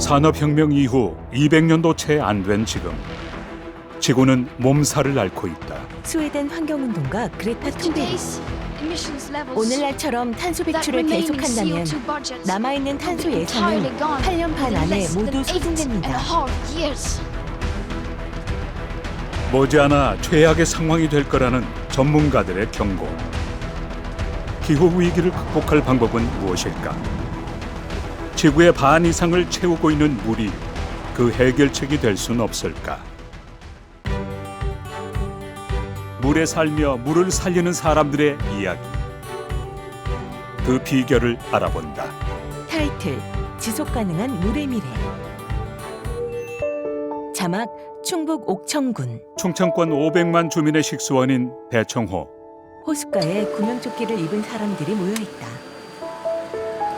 산업혁명 이후 200년도 채 안 된 지금 지구는 몸살을 앓고 있다. 스웨덴 환경운동가 그레타 툰베리. 오늘날처럼 탄소 배출을 계속한다면 남아있는 탄소 예산은 8년 반 안에 모두 소진됩니다. 머지않아 최악의 상황이 될 거라는 전문가들의 경고. 기후 위기를 극복할 방법은 무엇일까? 지구의 반 이상을 채우고 있는 물이 그 해결책이 될 수는 없을까? 물에 살며 물을 살리는 사람들의 이야기. 그 비결을 알아본다. 타이틀: 지속 가능한 물의 미래. 자막: 충북 옥천군. 충청권 500만 주민의 식수원인 대청호. 호숫가에 구명조끼를 입은 사람들이 모여 있다.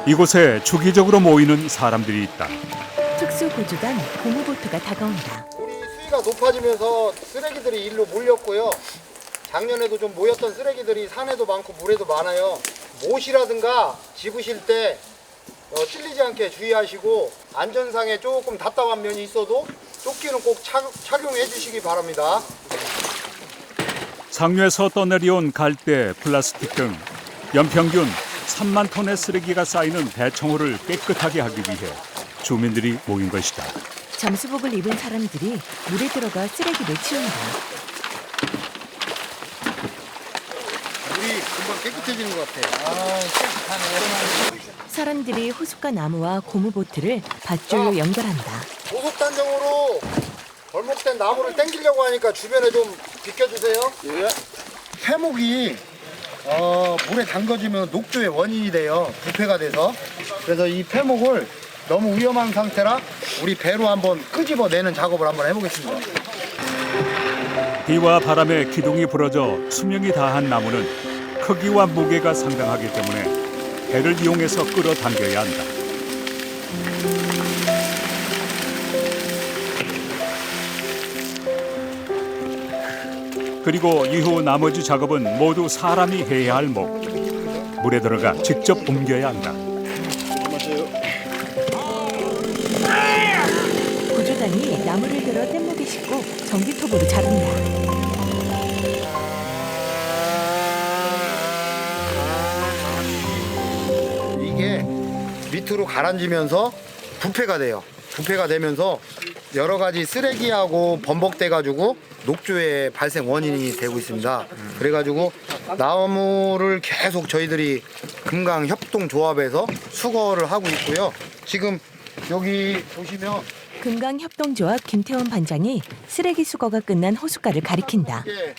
이곳에 주기적으로 모이는 사람들이 있다. 특수구조단 고무보트가 다가온다. 우리 수위가 높아지면서 쓰레기들이 일로 몰렸고요. 작년에도 좀 모였던 쓰레기들이 산에도 많고 물에도 많아요. 못이라든가 집으실 때 찔리지 않게 주의하시고, 안전상에 조금 답답한 면이 있어도 조끼는 꼭 착용해 주시기 바랍니다. 상류에서 떠내려온 갈대, 플라스틱 등 연평균 3만 톤의 쓰레기가 쌓이는 대청호를 깨끗하게 하기 위해 주민들이 모인 것이다. 잠수복을 입은 사람들이 물에 들어가 쓰레기를 치운다. 물이 금방 깨끗해지는 것 같아요. 깨끗하네. 사람들이 호숫가 나무와 고무보트를 밧줄로 연결한다. 고속단정으로 벌목된 나무를 당기려고 하니까 주변에 좀 비켜주세요. 예. 폐목이 물에 담궈지면 녹조의 원인이 돼요. 부패가 돼서. 그래서 이 폐목을 너무 위험한 상태라 우리 배로 한번 끄집어내는 작업을 한번 해보겠습니다. 비와 바람에 기둥이 부러져 수명이 다한 나무는 크기와 무게가 상당하기 때문에 배를 이용해서 끌어당겨야 한다. 그리고 이후 나머지 작업은 모두 사람이 해야 할 목. 물에 들어가 직접 옮겨야 한다. 구조단이 나무를 들어 뗏목에 싣고 전기톱으로 자른다. 이게 밑으로 가라앉으면서 부패가 돼요. 부패가 되면서 여러 가지 쓰레기하고 번복돼가지고 녹조의 발생 원인이 되고 있습니다. 그래가지고 나무를 계속 저희들이 금강협동조합에서 수거를 하고 있고요. 지금 여기 보시면 금강협동조합 김태원 반장이 쓰레기 수거가 끝난 호숫가를 가리킨다. 이게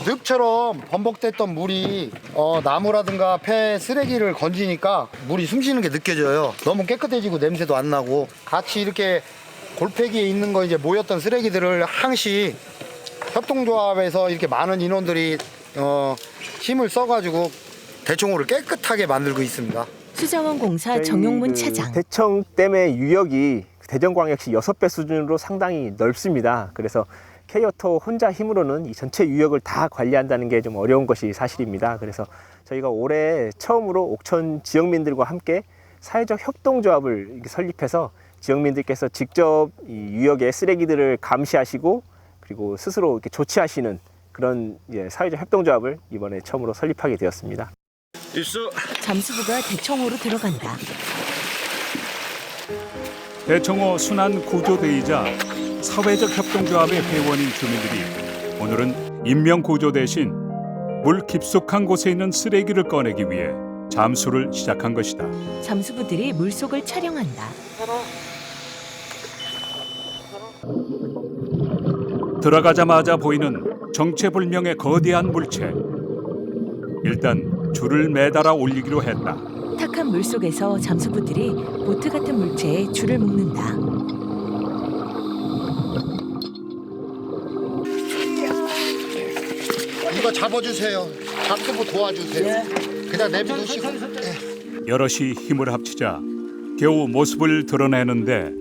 늪처럼 번복됐던 물이 나무라든가 폐 쓰레기를 건지니까 물이 숨쉬는 게 느껴져요. 너무 깨끗해지고 냄새도 안 나고, 같이 이렇게 골짜기에 있는 거 이제 모였던 쓰레기들을 항시 협동조합에서 이렇게 많은 인원들이 힘을 써가지고 대청호를 깨끗하게 만들고 있습니다. 수자원공사 정용문 차장. 대청댐의 유역이 대전광역시 6배 수준으로 상당히 넓습니다. 그래서 K오토 혼자 힘으로는 이 전체 유역을 다 관리한다는 게 좀 어려운 것이 사실입니다. 그래서 저희가 올해 처음으로 옥천 지역민들과 함께 사회적 협동조합을 설립해서 지역민들께서 직접 이 유역의 쓰레기들을 감시하시고 그리고 스스로 이렇게 조치하시는 그런 사회적 협동조합을 이번에 처음으로 설립하게 되었습니다. 입수. 잠수부가 대청호로 들어간다. 대청호 순환 구조대이자 사회적 협동조합의 회원인 주민들이 오늘은 인명 구조 대신 물 깊숙한 곳에 있는 쓰레기를 꺼내기 위해 잠수를 시작한 것이다. 잠수부들이 물속을 촬영한다. 들어가자마자 보이는 정체불명의 거대한 물체. 일단 줄을 매달아 올리기로 했다. 탁한 물속에서 잠수부들이 보트 같은 물체에 줄을 묶는다. 이거 잡아주세요. 잡수고 도와주세요. 그냥 내비두시고. 여럿이 힘을 합치자 겨우 모습을 드러내는데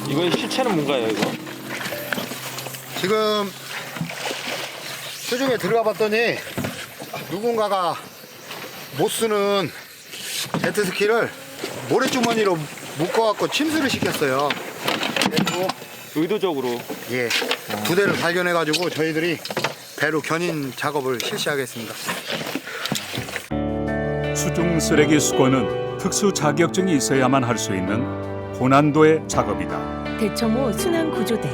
이거 실체는 뭔가요, 이거? 지금 수중에 들어가 봤더니 누군가가 못 쓰는 제트스키를 모래주머니로 묶어갖고 침수를 시켰어요. 그리고 의도적으로. 예, 2대를 발견해가지고 저희들이 배로 견인 작업을 실시하겠습니다. 수중 쓰레기 수거는 특수 자격증이 있어야만 할 수 있는 고난도의 작업이다. 대청호 순환 구조대.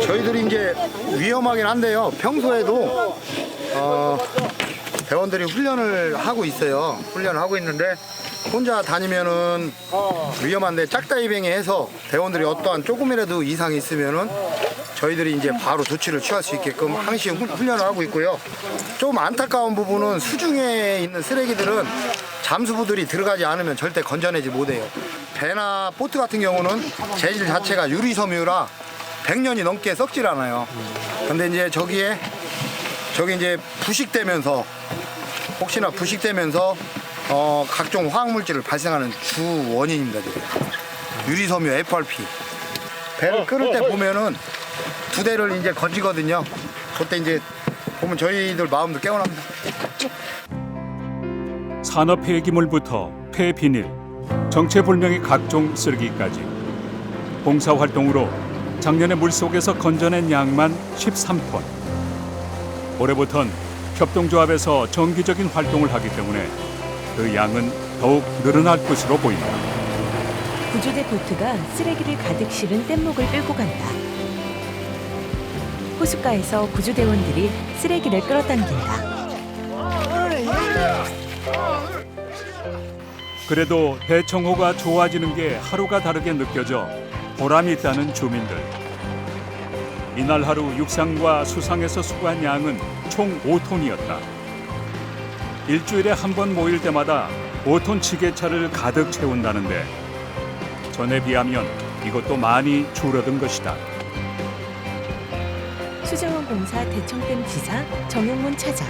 저희들이 이제 위험하긴 한데요. 평소에도 대원들이 훈련을 하고 있어요. 훈련을 하고 있는데 혼자 다니면은 위험한데 짝다이빙에 해서 대원들이 어떠한 조금이라도 이상이 있으면은 저희들이 이제 바로 조치를 취할 수 있게끔 항시 훈련을 하고 있고요. 좀 안타까운 부분은 수중에 있는 쓰레기들은 잠수부들이 들어가지 않으면 절대 건져내지 못해요. 배나 보트 같은 경우는 재질 자체가 유리섬유라 100년이 넘게 썩질 않아요. 근데 이제 저기 이제 부식되면서 혹시나 부식되면서 각종 화학물질을 발생하는 주 원인입니다. 유리섬유 FRP. 배를 끓을 때 보면은 2대를 이제 건지거든요. 그때 이제 보면 저희들 마음도 깨어납니다. 산업 폐기물부터 폐비닐, 정체불명의 각종 쓰레기까지 봉사활동으로 작년에 물속에서 건져낸 양만 13톤. 올해부턴 협동조합에서 정기적인 활동을 하기 때문에 그 양은 더욱 늘어날 것으로 보인다. 구조대 보트가 쓰레기를 가득 실은 뗏목을 끌고 간다. 호숫가에서 구조대원들이 쓰레기를 끌어당긴다. 그래도 대청호가 좋아지는 게 하루가 다르게 느껴져 보람이 있다는 주민들. 이날 하루 육상과 수상에서 수거한 양은 총 5톤이었다. 일주일에 한 번 모일 때마다 5톤 지게차를 가득 채운다는데 전에 비하면 이것도 많이 줄어든 것이다. 수자원 공사 대청댐 지사 정용문 차장.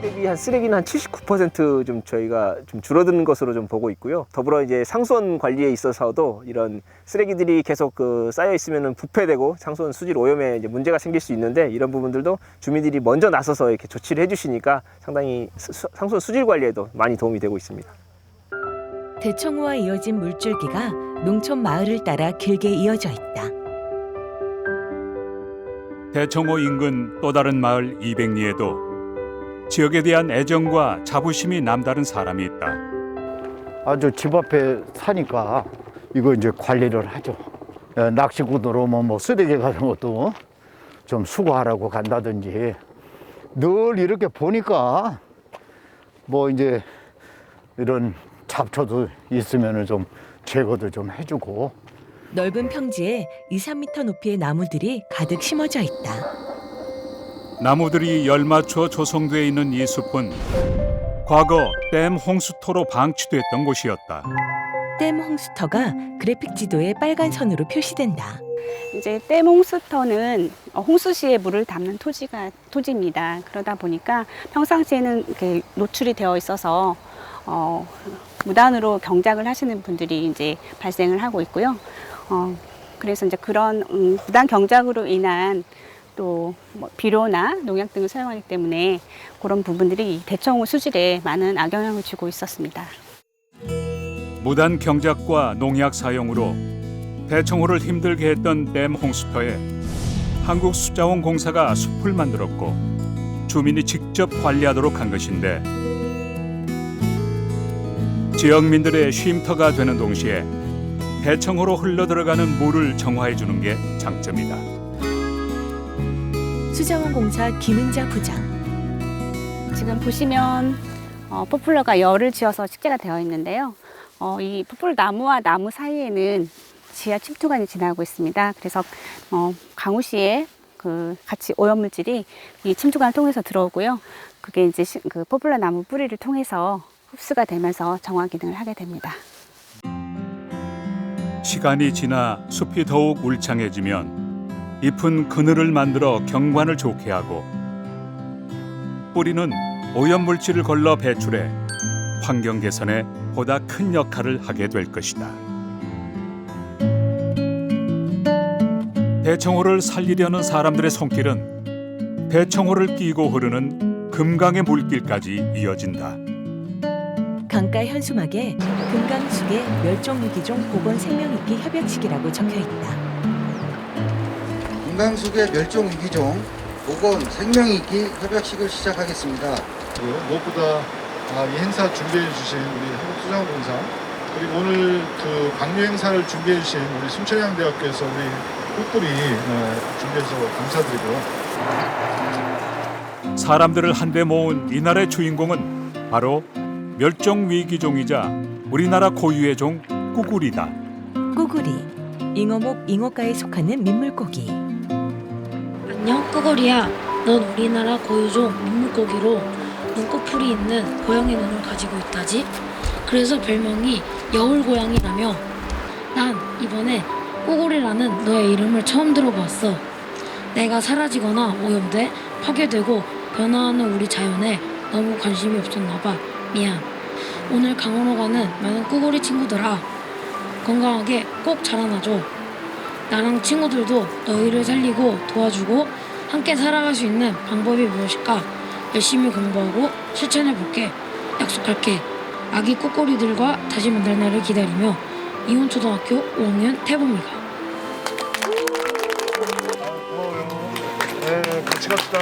예년 대비 한 쓰레기는 한 79% 좀 저희가 좀 줄어드는 것으로 좀 보고 있고요. 더불어 이제 상수원 관리에 있어서도 이런 쓰레기들이 계속 쌓여 있으면은 부패되고 상수원 수질 오염에 이제 문제가 생길 수 있는데 이런 부분들도 주민들이 먼저 나서서 이렇게 조치를 해주시니까 상당히 상수원 수질 관리에도 많이 도움이 되고 있습니다. 대청호와 이어진 물줄기가 농촌 마을을 따라 길게 이어져 있다. 대청호 인근 또 다른 마을 이백리에도 지역에 대한 애정과 자부심이 남다른 사람이 있다. 아주 집 앞에 사니까 이거 이제 관리를 하죠. 낚시구들 오면 뭐 쓰레기 같은 것도 좀 수거하라고 간다든지 늘 이렇게 보니까 뭐 이제 이런 잡초도 있으면 좀 제거도 좀 해주고. 넓은 평지에 2-3m 높이의 나무들이 가득 심어져 있다. 나무들이 열맞춰 조성돼 있는 이 숲은 과거 댐 홍수토로 방치됐던 곳이었다. 댐 홍수터가 그래픽 지도에 빨간 선으로 표시된다. 이제 댐 홍수터는 홍수 시에 물을 담는 토지입니다. 그러다 보니까 평상시에는 이렇게 노출이 되어 있어서 무단으로 경작을 하시는 분들이 이제 발생을 하고 있고요. 그래서 이제 그런 무단 경작으로 인한 또 뭐 비료나 농약 등을 사용하기 때문에 그런 부분들이 이 대청호 수질에 많은 악영향을 주고 있었습니다. 무단 경작과 농약 사용으로 대청호를 힘들게 했던 댐 홍수터에 한국수자원공사가 숲을 만들었고 주민이 직접 관리하도록 한 것인데 지역민들의 쉼터가 되는 동시에 대청호로 흘러들어가는 물을 정화해 주는 게 장점이다. 수자원 공사 김은자 부장. 지금 보시면 포플러가 열을 지어서 식재가 되어 있는데요. 이 포플러 나무와 나무 사이에는 지하 침투관이 지나고 있습니다. 그래서 강우시에 같이 오염물질이 이 침투관을 통해서 들어오고요. 그게 이제 그 포플러 나무 뿌리를 통해서 흡수가 되면서 정화 기능을 하게 됩니다. 시간이 지나 숲이 더욱 울창해지면 잎은 그늘을 만들어 경관을 좋게 하고 뿌리는 오염물질을 걸러 배출해 환경 개선에 보다 큰 역할을 하게 될 것이다. 대청호를 살리려는 사람들의 손길은 대청호를 끼고 흐르는 금강의 물길까지 이어진다. 강가 현수막에 금강숙의 멸종위기종 복원 생명있기 협약식이라고 적혀있다. 금강숙의 멸종위기종 복원 생명있기 협약식을 시작하겠습니다. 무엇보다 이 행사 준비해 주신 우리 한국수자원공사, 그리고 오늘 그 강요 행사를 준비해 주신 우리 순천향대학교에서 우리 꽃뿌리 준비해서 감사드리고요. 사람들을 한데 모은 이날의 주인공은 바로 멸종위기종이자 우리나라 고유의 종 꾸구리다. 꾸구리, 잉어목 잉어과에 속하는 민물고기. 안녕 꾸구리야. 넌 우리나라 고유종 민물고기로 눈꺼풀이 있는 고양이 눈을 가지고 있다지. 그래서 별명이 여울고양이라며. 난 이번에 꾸구리라는 너의 이름을 처음 들어봤어. 내가 사라지거나 오염돼 파괴되고 변화하는 우리 자연에 너무 관심이 없었나 봐. 미안. 오늘 강으로 가는 많은 꾸구리 친구들아, 건강하게 꼭 자라나줘. 나랑 친구들도 너희를 살리고 도와주고 함께 살아갈 수 있는 방법이 무엇일까 열심히 공부하고 실천해볼게. 약속할게. 아기 꾸꾸리들과 다시 만날 날을 기다리며 이온초등학교 5학년 태범이가. 같이 갑시다.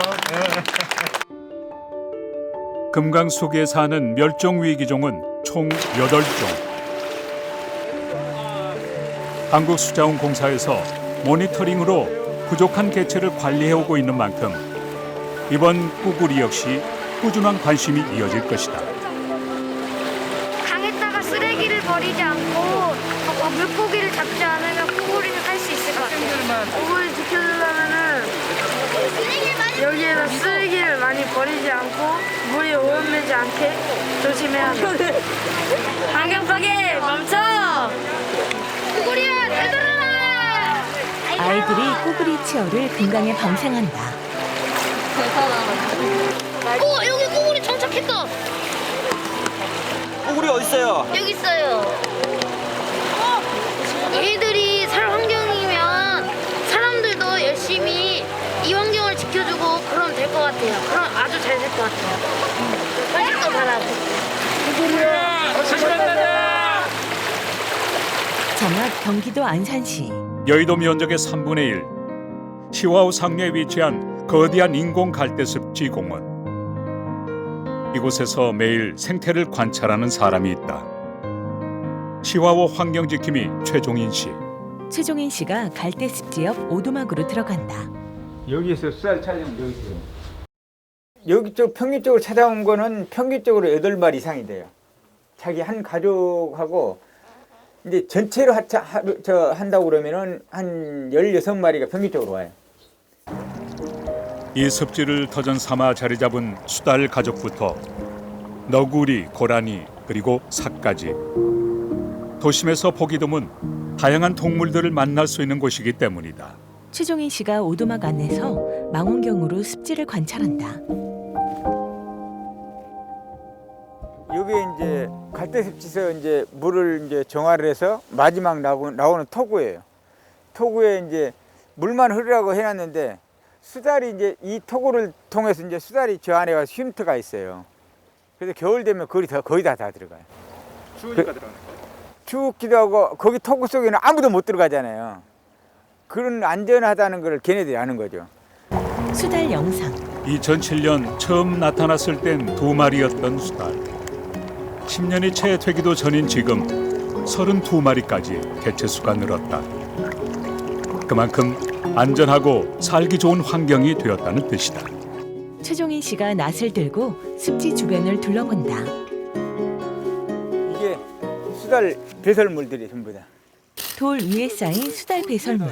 금강숙에 사는 멸종위기종은 총 8종. 한국수자원공사에서 모니터링으로 부족한 개체를 관리해오고 있는 만큼 이번 꾸구리 역시 꾸준한 관심이 이어질 것이다. 강에다가 쓰레기를 버리지 않고 물고기를 잡지 않으면 꾸구리는 살 수 있을 것 같아요. 꾸구리 지켜주려면은 여기에다 쓰레기를 많이 버리지 않고 물이 오염되지 않게 조심해야 돼. 환경 파괴 멈춰! 꾸구리야 되돌아라! 아이들이 꾸구리 치어를 금강에 방생한다. 여기 꾸구리 정착했다. 꾸구리 어딨어요? 여기 있어요. 얘들이 살 환경이면 사람들도 열심히 이 환경을 지켜주고 그러면 될 것 같아요. 그럼 아주 잘 될 것 같아요. 활동도 잘하고. 정확 경기도 안산시. 여의도 면적의 3분의 1, 시와우 상류에 위치한 거대한 인공 갈대습지 공원. 이곳에서 매일 생태를 관찰하는 사람이 있다. 시와우 환경지킴이 최종인 씨. 최종인 씨가 갈대습지 옆 오두막으로 들어간다. 여기에서 쌀 촬영도 있어요. 여기 쪽 평균 쪽으로 찾아온 거는 평균적으로 8마리 이상이 돼요. 자기 한 가족하고 이제 전체로 한다고 그러면은 한 16마리가 평균적으로 와요. 이 습지를 터전 삼아 자리 잡은 수달 가족부터 너구리, 고라니, 그리고 사까지 도심에서 보기 드문 다양한 동물들을 만날 수 있는 곳이기 때문이다. 최종인 씨가 오두막 안에서 망원경으로 습지를 관찰한다. 여기 이제 갈대습지에서 이제 물을 이제 정화를 해서 마지막 나오는 토구예요. 토구에 이제 물만 흐르라고 해놨는데 수달이 이제 이 토구를 통해서 이제 수달이 저 안에 가서 쉼터가 있어요. 그래서 겨울 되면 거의 다 들어가요. 추우니까 들어가는 거예요. 춥기도 하고 거기 토구 속에는 아무도 못 들어가잖아요. 그런 안전하다는 걸 걔네들이 아는 거죠. 수달 영상. 2007년 처음 나타났을 땐 2마리였던 수달. 10년이 채 되기도 전인 지금 32마리까지 개체수가 늘었다. 그만큼 안전하고 살기 좋은 환경이 되었다는 뜻이다. 최종인 씨가 낫을 들고 습지 주변을 둘러본다. 이게 수달 배설물들이 전부 다. 돌 위에 쌓인 수달 배설물.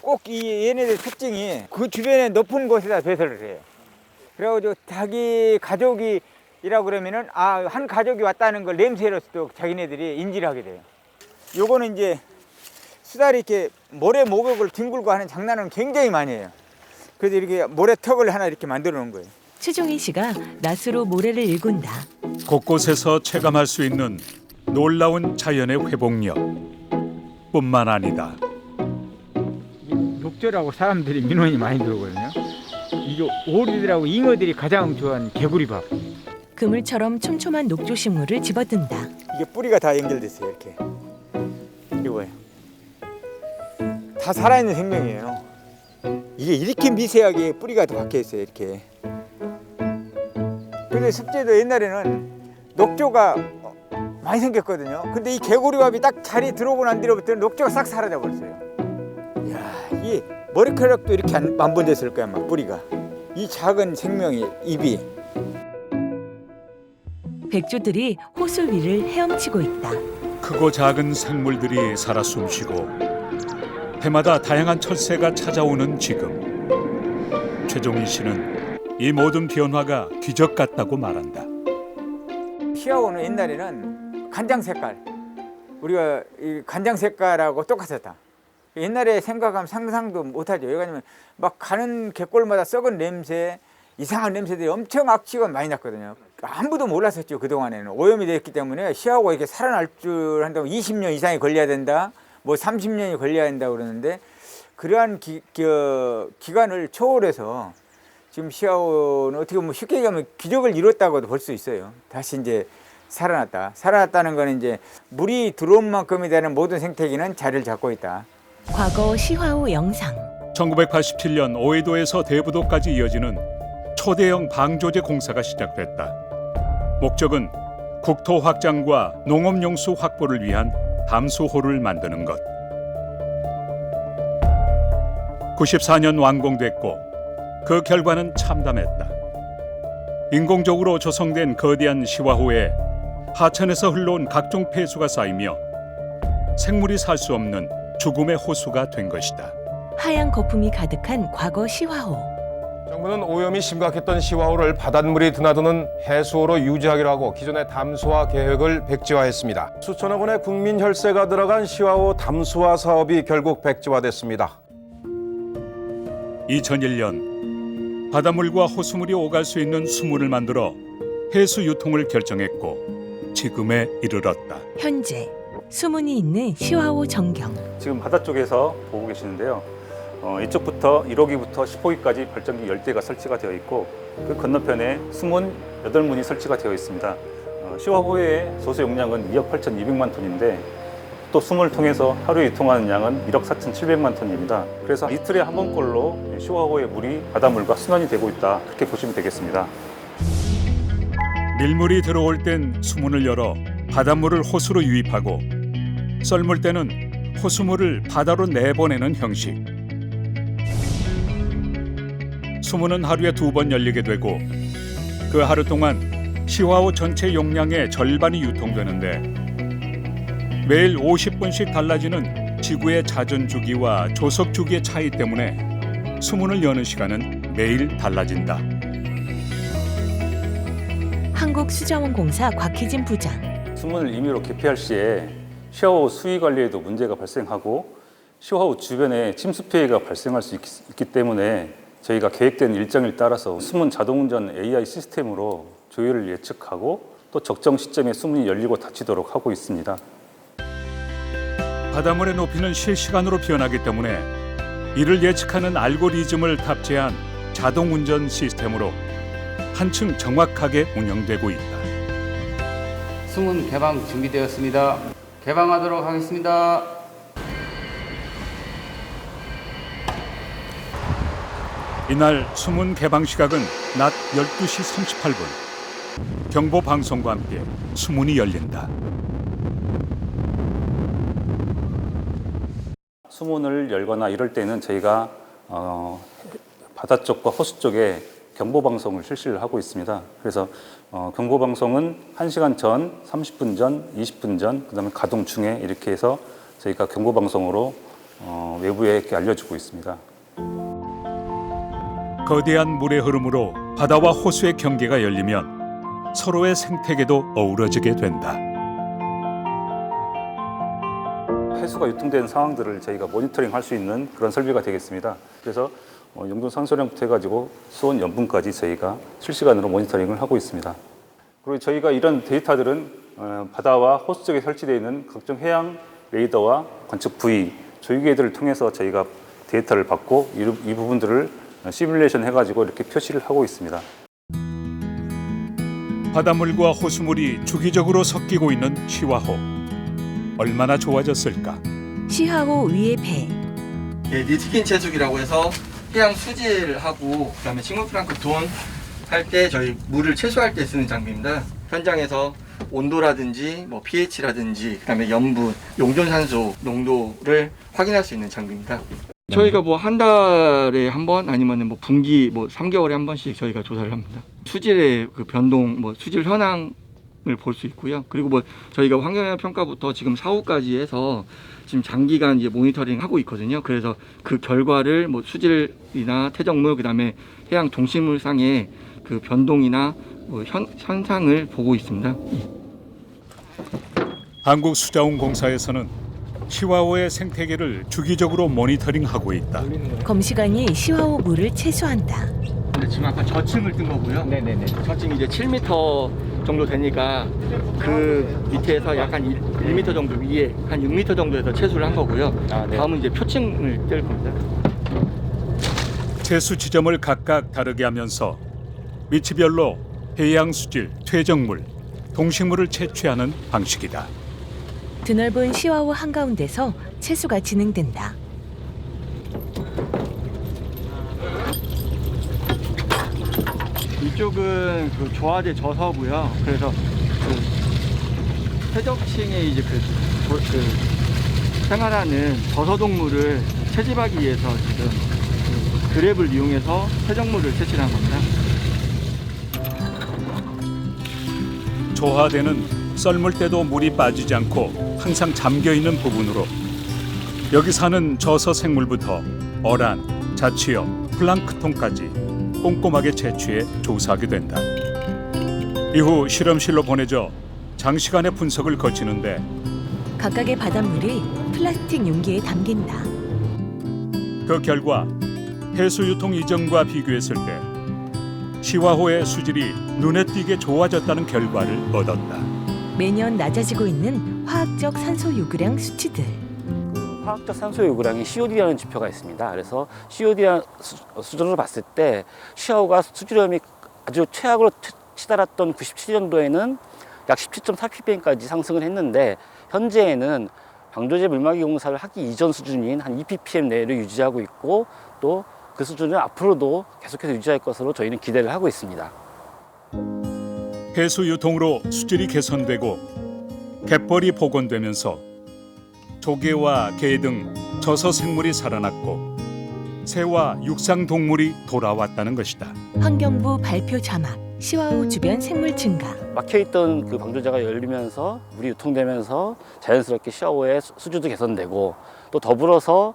꼭 이 얘네들 특징이 그 주변에 높은 곳에다 배설을 해요. 그래가지고 자기 가족이라고 그러면은 한 가족이 왔다는 걸 냄새로서도 자기네들이 인지를 하게 돼요. 요거는 이제 수달이 이렇게 모래 목욕을 뒹굴고 하는 장난은 굉장히 많이 해요. 그래서 이렇게 모래턱을 하나 이렇게 만들어 놓은 거예요. 최종인 씨가 낫으로 모래를 일군다. 곳곳에서 체감할 수 있는 놀라운 자연의 회복력 뿐만 아니다. 녹조라고 사람들이 민원이 많이 들어오거든요. 이게 오리들하고 잉어들이 가장 좋아하는 개구리밥. 그물처럼 촘촘한 녹조식물을 집어든다. 이게 뿌리가 다 연결됐어요. 이렇게. 이거예요. 다 살아있는 생명이에요. 이게 이렇게 미세하게 뿌리가 다 박혀 있어요. 이렇게. 근데 습지도 옛날에는 녹조가 많이 생겼거든요. 근데 이 개구리밥이 딱 자리 들어오고 난 뒤로부터는 녹조가 싹 사라져 버렸어요. 이야, 이게 머리카락도 이렇게 안 번졌을 거야, 막 뿌리가. 이 작은 생명이 잎이. 백조들이 호수 위를 헤엄치고 있다. 크고 작은 생물들이 살아 숨쉬고 해마다 다양한 철새가 찾아오는 지금 최종희 씨는 이 모든 변화가 기적 같다고 말한다. 시아오는 옛날에는 간장 색깔, 우리가 이 간장 색깔하고 똑같았다. 옛날에 생각하면 상상도 못하죠. 왜냐하면 막 가는 갯골마다 썩은 냄새, 이상한 냄새들이 엄청 악취가 많이 났거든요. 아무도 몰랐었죠. 그동안에는 오염이 됐기 때문에 시하고 이렇게 살아날 줄 한다면 20년 이상이 걸려야 된다, 뭐 30년이 걸려야 된다 그러는데 그러한 기간을 초월해서 지금 시아오는 어떻게 보면 쉽게 얘기하면 기적을 이뤘다고도 볼 수 있어요. 다시 이제 살아났다는 건 이제 물이 들어온 만큼이 되는 모든 생태계는 자리를 잡고 있다. 과거 시화호 영상. 1987년 오해도에서 대부도까지 이어지는 초대형 방조제 공사가 시작됐다. 목적은 국토 확장과 농업용수 확보를 위한 담수호를 만드는 것. 94년 완공됐고 그 결과는 참담했다. 인공적으로 조성된 거대한 시화호에 하천에서 흘러온 각종 폐수가 쌓이며 생물이 살 수 없는 죽음의 호수가 된 것이다. 하얀 거품이 가득한 과거 시화호. 정부는 오염이 심각했던 시화호를 바닷물이 드나드는 해수호로 유지하기로 하고 기존의 담수화 계획을 백지화했습니다. 수천억 원의 국민 혈세가 들어간 시화호 담수화 사업이 결국 백지화됐습니다. 2001년 바닷물과 호수물이 오갈 수 있는 수문을 만들어 해수 유통을 결정했고 지금에 이르렀다. 현재 수문이 있는 시화호 전경. 지금 바다 쪽에서 보고 계시는데요. 이쪽부터 1호기부터 10호기까지 발전기 10대가 설치가 되어 있고 그 건너편에 수문 8문이 설치가 되어 있습니다. 시화호의 소수 용량은 2억 8,200만 톤인데 또 수문을 통해서 하루에 유통하는 양은 1억 4,700만 톤입니다. 그래서 이틀에 한 번꼴로 시화호의 물이 바닷물과 순환이 되고 있다, 그렇게 보시면 되겠습니다. 밀물이 들어올 땐 수문을 열어 바닷물을 호수로 유입하고 썰물 때는 호수물을 바다로 내보내는 형식. 수문은 하루에 2번 열리게 되고 그 하루 동안 시화호 전체 용량의 절반이 유통되는데 매일 50분씩 달라지는 지구의 자전 주기와 조석 주기의 차이 때문에 수문을 여는 시간은 매일 달라진다. 한국수자원공사 곽희진 부장. 수문을 임의로 개폐할 시에 시화호 수위 관리에도 문제가 발생하고 시화호 주변에 침수 피해가 발생할 수 있기 때문에 저희가 계획된 일정을 따라서 수문 자동운전 AI 시스템으로 조율을 예측하고 또 적정 시점에 수문이 열리고 닫히도록 하고 있습니다. 바닷물의 높이는 실시간으로 변하기 때문에 이를 예측하는 알고리즘을 탑재한 자동운전 시스템으로 한층 정확하게 운영되고 있다. 수문 개방 준비되었습니다. 개방하도록 하겠습니다. 이날 수문 개방 시각은 낮 12시 38분. 경보 방송과 함께 수문이 열린다. 수문을 열거나 이럴 때는 저희가 바다 쪽과 호수 쪽에 경보 방송을 실시를 하고 있습니다. 그래서 경보 방송은 1시간 전, 30분 전, 20분 전, 그다음에 가동 중에 이렇게 해서 저희가 경보 방송으로 외부에 이렇게 알려주고 있습니다. 거대한 물의 흐름으로 바다와 호수의 경계가 열리면 서로의 생태계도 어우러지게 된다. 해수가 유통된 상황들을 저희가 모니터링 할 수 있는 그런 설비가 되겠습니다. 그래서 영동 상소량부터 해가지고 수온 염분까지 저희가 실시간으로 모니터링을 하고 있습니다. 그리고 저희가 이런 데이터들은 바다와 호수 쪽에 설치되어 있는 각종 해양 레이더와 관측 부위, 조이개들을 통해서 저희가 데이터를 받고 이 부분들을 시뮬레이션 해가지고 이렇게 표시를 하고 있습니다. 바닷물과 호수물이 주기적으로 섞이고 있는 시화호. 얼마나 좋아졌을까? 시화호 위의 배. 예, 니트킨 채숙이라고 해서 해양 수질을 하고 그다음에 식물 플랑크톤 할 때 저희 물을 채수할 때 쓰는 장비입니다. 현장에서 온도라든지 뭐 pH라든지 그다음에 염분, 용존산소 농도를 확인할 수 있는 장비입니다. 저희가 뭐 한 달에 한 번 아니면 뭐 분기 뭐 3개월에 한 번씩 저희가 조사를 합니다. 수질의 그 변동, 뭐 수질 현황을 볼 수 있고요. 그리고 뭐 저희가 환경영향 평가부터 지금 사후까지 해서 지금 장기간 이제 모니터링 하고 있거든요. 그래서 그 결과를 뭐 수질이나 퇴적물 그다음에 해양 동식물상의 그 변동이나 뭐 현상을 보고 있습니다. 한국수자원공사에서는 시화호의 생태계를 주기적으로 모니터링하고 있다. 검시관이 시화호 물을 채수한다. 근데 지금 아까 저층을 뜬 거고요. 네네네. 저층이 이제 7m 정도 되니까 그 밑에서 약간 1m 정도 위에 한 6m 정도에서 채수를 한 거고요. 다음은 이제 표층을 뗄 겁니다. 채수 지점을 각각 다르게 하면서 위치별로 해양 수질, 퇴적물, 동식물을 채취하는 방식이다. 드넓은 시화호 한가운데서 채수가 진행된다. 이쪽은 그 조화제 저서고요. 그래서 그 퇴적층에 이제 그 생활하는 저서동물을 채집하기 위해서 지금 그 그랩을 이용해서 퇴적물을 채취한 겁니다. 조화대는 썰물 때도 물이 빠지지 않고 항상 잠겨 있는 부분으로 여기 사는 저서 생물부터 어란, 자치어, 플랑크톤까지 꼼꼼하게 채취해 조사하게 된다. 이후 실험실로 보내져 장시간의 분석을 거치는데 각각의 바닷물이 플라스틱 용기에 담긴다. 그 결과 해수 유통 이전과 비교했을 때 시화호의 수질이 눈에 띄게 좋아졌다는 결과를 얻었다. 매년 낮아지고 있는 화학적 산소 요구량 수치들. 화학적 산소 요구량이 COD라는 지표가 있습니다. 그래서 COD 수준으로 봤을 때 시화호가 수질오염이 아주 최악으로 치달았던 97년도에는 약 17.4ppm까지 상승을 했는데 현재에는 방조제 물막이 공사를 하기 이전 수준인 한 2ppm 내외를 유지하고 있고 또 그 수준을 앞으로도 계속해서 유지할 것으로 저희는 기대를 하고 있습니다. 해수 유통으로 수질이 개선되고 갯벌이 복원되면서 조개와 게 등 저서 생물이 살아났고 새와 육상 동물이 돌아왔다는 것이다. 환경부 발표 자막. 시화호 주변 생물 증가. 막혀있던 그 방조제가 열리면서 물이 유통되면서 자연스럽게 시화호의 수질도 개선되고 또 더불어서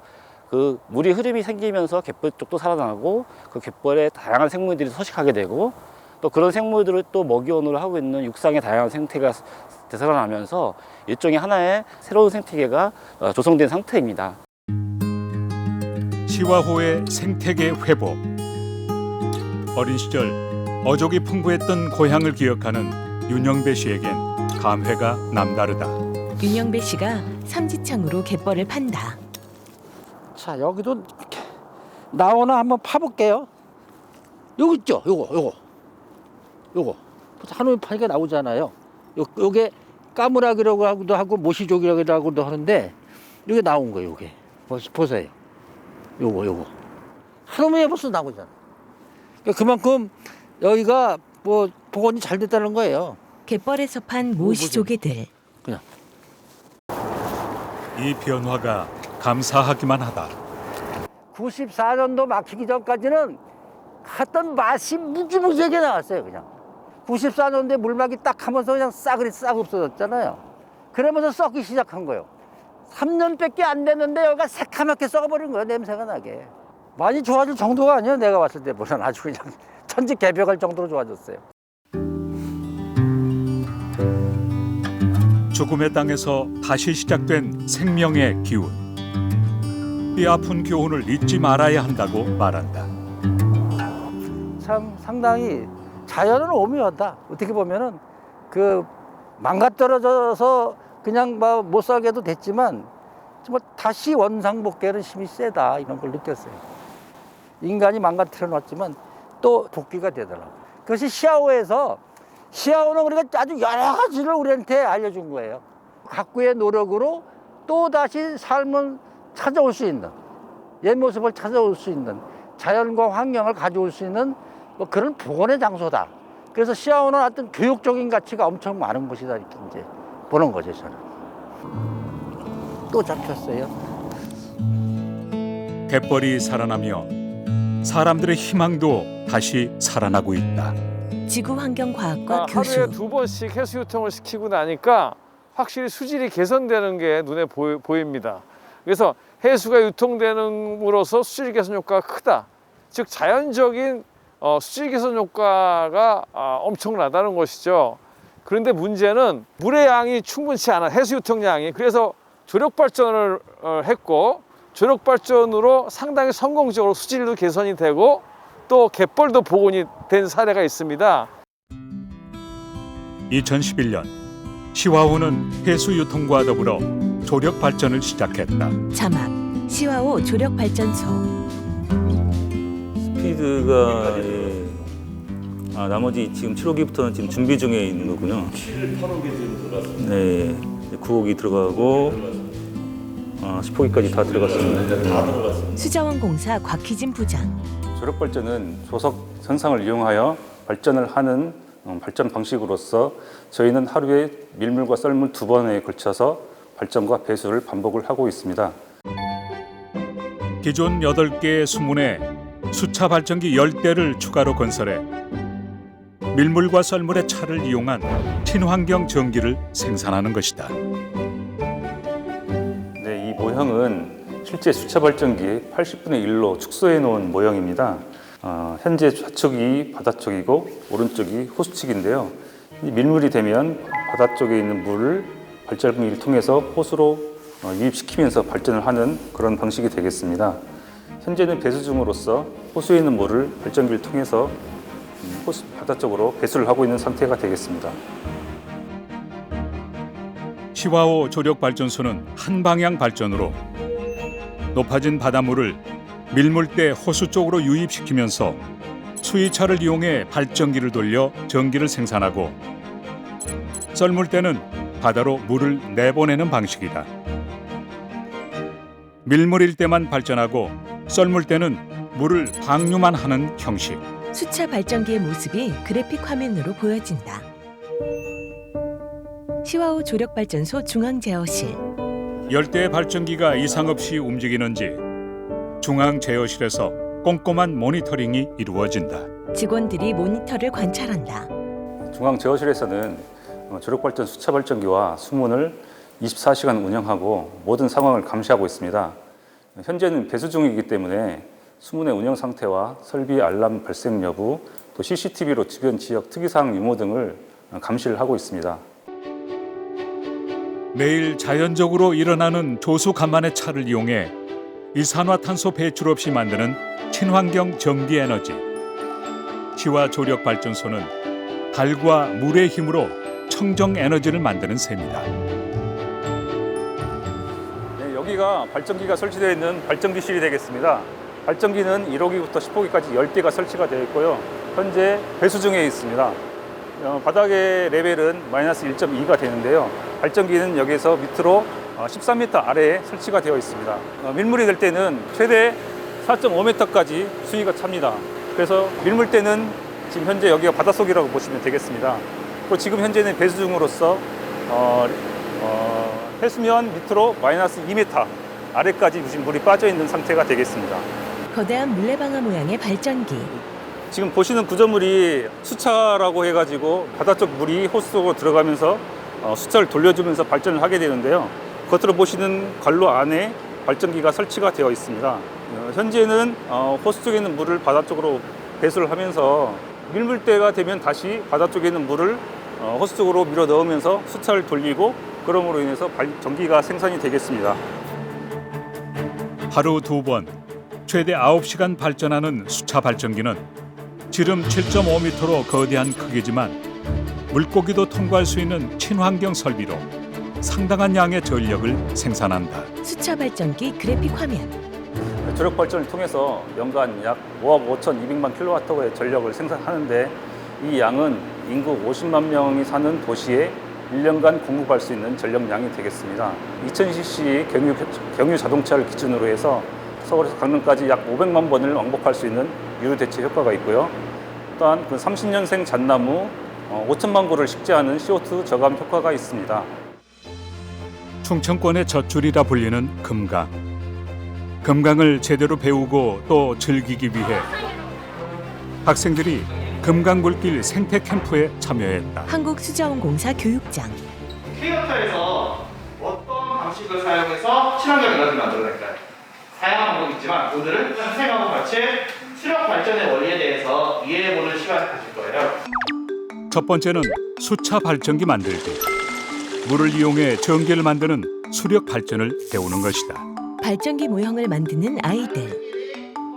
그 물이 흐름이 생기면서 갯벌 쪽도 살아나고 그 갯벌에 다양한 생물들이 서식하게 되고 또 그런 생물들을 또 먹이원으로 하고 있는 육상의 다양한 생태계가 되살아나면서 일종의 하나의 새로운 생태계가 조성된 상태입니다. 시화호의 생태계 회복. 어린 시절 어족이 풍부했던 고향을 기억하는 윤영배 씨에겐 감회가 남다르다. 윤영배 씨가 삼지창으로 갯벌을 판다. 자, 여기도 이렇게 나오나 한번 파볼게요. 요거 있죠? 요거 한우에 파니까 나오잖아요. 요게 까무라기라고도 하고 모시족이라고도 하는데 이게 나온 거예요. 요게 보세요. 요거 한우에 벌써 나오잖아. 그러니까 그만큼 여기가 뭐 복원이 잘 됐다는 거예요. 갯벌에서 판 모시조개들. 그냥 이 변화가 감사하기만 하다. 94년도 막히기 전까지는 갔던 맛이 무지무지하게 나왔어요. 그냥 94년도에 물막이 딱 하면서 그냥 싸그리 싹 없어졌잖아요. 그러면서 썩기 시작한 거예요. 3년밖에 안 됐는데 여기가 새카맣게 썩어버린 거예요. 냄새가 나게. 많이 좋아질 정도가 아니에요. 내가 봤을 때보다는 아주 그냥 천지개벽할 정도로 좋아졌어요. 죽음의 땅에서 다시 시작된 생명의 기운. 이 아픈 교훈을 잊지 말아야 한다고 말한다. 참 상당히 자연은 오묘하다. 어떻게 보면은 그 망가떨어져서 그냥 못 살게 해도 됐지만 정말 다시 원상복귀하는 힘이 세다 이런 걸 느꼈어요. 인간이 망가뜨려 놨지만 또 복귀가 되더라고요. 그것이 시화호에서 시아오는 그러니까 아주 여러 가지를 우리한테 알려준 거예요. 각구의 노력으로 또다시 삶을 찾아올 수 있는, 옛 모습을 찾아올 수 있는, 자연과 환경을 가져올 수 있는 뭐 그런 복원의 장소다. 그래서 시아오는 어떤 교육적인 가치가 엄청 많은 곳이다, 이렇게 이제 보는 거죠, 저는. 또 잡혔어요. 갯벌이 살아나며 사람들의 희망도 다시 살아나고 있다. 지구환경과학과 교수. 하루에 2번씩 해수 유통을 시키고 나니까 확실히 수질이 개선되는 게 눈에 보입니다. 그래서 해수가 유통되는으로써 수질 개선 효과가 크다. 즉 자연적인 수질 개선 효과가 엄청나다는 것이죠. 그런데 문제는 물의 양이 충분치 않아, 해수 유통량이. 그래서 조력 발전을 했고, 조력 발전으로 상당히 성공적으로 수질도 개선이 되고 또 갯벌도 복원이 된 사례가 있습니다. 2011년 시화호는 해수 유통과 더불어 조력 발전을 시작했다. 자막 시화호 조력발전소. 스피드가 나머지 지금 7호기부터는 지금 준비 중에 있는 거군요. 7, 8호기 지금 들어갔습니다. 네, 9호기 들어가고 10호기까지 다 들어갔습니다. 다 들어갔습니다. 수자원공사 곽희진 부장. 조력 발전은 조석 현상을 이용하여 발전을 하는 발전 방식으로서 저희는 하루에 밀물과 썰물 2번에 걸쳐서 발전과 배수를 반복을 하고 있습니다. 기존 8개의 수문에 수차 발전기 10대를 추가로 건설해 밀물과 썰물의 차를 이용한 친환경 전기를 생산하는 것이다. 네, 이 모형은 실제 수차 발전기의 80분의 1로 축소해 놓은 모형입니다. 현재 좌측이 바다 쪽이고 오른쪽이 호수 측인데요. 이 밀물이 되면 바다 쪽에 있는 물을 발전기를 통해서 호수로 유입시키면서 발전을 하는 그런 방식이 되겠습니다. 현재는 배수 중으로서 호수에 있는 물을 발전기를 통해서 호수 바다 쪽으로 배수를 하고 있는 상태가 되겠습니다. 시화호 조력발전소는 한방향 발전으로 높아진 바닷물을 밀물대 호수 쪽으로 유입시키면서 수위차를 이용해 발전기를 돌려 전기를 생산하고 썰물대는 바다로 물을 내보내는 방식이다. 밀물일 때만 발전하고 썰물대는 물을 방류만 하는 형식. 수차 발전기의 모습이 그래픽 화면으로 보여진다. 시화호 조력발전소 중앙제어실. 10대의 발전기가 이상 없이 움직이는지 중앙 제어실에서 꼼꼼한 모니터링이 이루어진다. 직원들이 모니터를 관찰한다. 중앙 제어실에서는 조력 발전 수차 발전기와 수문을 24시간 운영하고 모든 상황을 감시하고 있습니다. 현재는 배수 중이기 때문에 수문의 운영 상태와 설비 알람 발생 여부, 또 CCTV로 주변 지역 특이사항 유무 등을 감시를 하고 있습니다. 매일 자연적으로 일어나는 조수 간만의 차를 이용해 이산화탄소 배출 없이 만드는 친환경 전기 에너지. 시화 조력 발전소는 달과 물의 힘으로 청정 에너지를 만드는 셈이다. 네, 여기가 발전기가 설치되어 있는 발전기실이 되겠습니다. 발전기는 1호기부터 10호기까지 10대가 설치가 되어 있고요. 현재 배수 중에 있습니다. 바닥의 레벨은 마이너스 1.2가 되는데요. 발전기는 여기에서 밑으로 13m 아래에 설치가 되어 있습니다. 밀물이 될 때는 최대 4.5m까지 수위가 찹니다. 그래서 밀물 때는 지금 현재 여기가 바닷속이라고 보시면 되겠습니다. 그리고 지금 현재는 배수 중으로서 해수면 밑으로 마이너스 2m 아래까지 지금 물이 빠져 있는 상태가 되겠습니다. 거대한 물레방아 모양의 발전기. 지금 보시는 구조물이 수차라고 해가지고 바다 쪽 물이 호수 속으로 들어가면서 수차를 돌려주면서 발전을 하게 되는데요. 겉으로 보시는 관로 안에 발전기가 설치가 되어 있습니다. 현재는 호수 쪽에 있는 물을 바다 쪽으로 배수를 하면서 밀물대가 되면 다시 바다 쪽에 있는 물을 호수 쪽으로 밀어 넣으면서 수차를 돌리고 그럼으로 인해서 전기가 생산이 되겠습니다. 하루 2번, 최대 9시간 발전하는 수차 발전기는 지름 7.5m로 거대한 크기지만 물고기도 통과할 수 있는 친환경 설비로 상당한 양의 전력을 생산한다. 수차 발전기 그래픽 화면. 조력 발전을 통해서 연간 약 5억 5,200만 킬로와트의 전력을 생산하는데 이 양은 인구 50만 명이 사는 도시에 1년간 공급할 수 있는 전력량이 되겠습니다. 2000cc 경유 자동차를 기준으로 해서 서울에서 강릉까지 약 500만 번을 왕복할 수 있는 유류 대체 효과가 있고요. 또한 그 30년생 잣나무 5천만 고를 식재하는 CO2 저감 효과가 있습니다. 충청권의 젖줄이라 불리는 금강. 금강을 제대로 배우고 또 즐기기 위해 학생들이 금강물길 생태 캠프에 참여했다. 한국수자원공사 교육장. 케이오터에서 어떤 방식을 사용해서 친환경 에너지를 만들어낼까요? 다양한 방법이 있지만 오늘은 학생하고 같이 수력 발전의 원리에 대해서 이해해보는 시간을 가질 거예요. 첫 번째는 수차 발전기 만들기. 물을 이용해 전기를 만드는 수력 발전을 배우는 것이다. 발전기 모형을 만드는 아이들.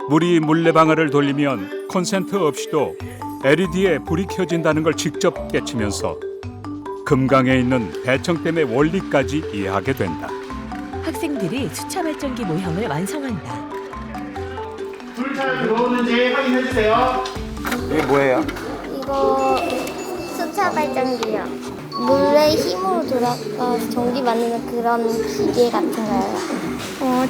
물이 물레방아를 돌리면 콘센트 없이도 LED에 불이 켜진다는 걸 직접 깨치면서 금강에 있는 배청댐의 원리까지 이해하게 된다. 학생들이 수차 발전기 모형을 완성한다. 불 잘 들어오는지 확인해주세요. 이게 뭐예요? 이거 수차 발전기요. 물의 힘으로 돌아가서 전기 만드는 그런 기계 같은 거예요.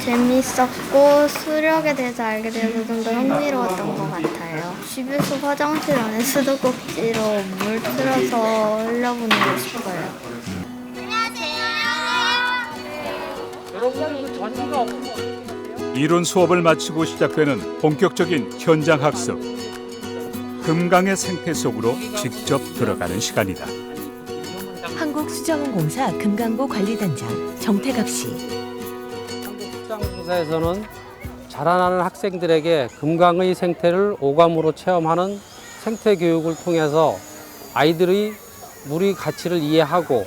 재밌었고 수력에 대해서 알게 되어서 좀 더 흥미로웠던 것 같아요. 집에서 화장실 안에 수도꼭지로 물 틀어서 흘려보내고 싶어요. 여러분들 전기가 없는 이론 수업을 마치고 시작되는 본격적인 현장 학습. 금강의 생태 속으로 직접 들어가는 시간이다. 한국수자원공사 금강고 관리단장 정태갑 씨. 수자원공사에서는 자라나는 학생들에게 금강의 생태를 오감으로 체험하는 생태 교육을 통해서 아이들의 물의 가치를 이해하고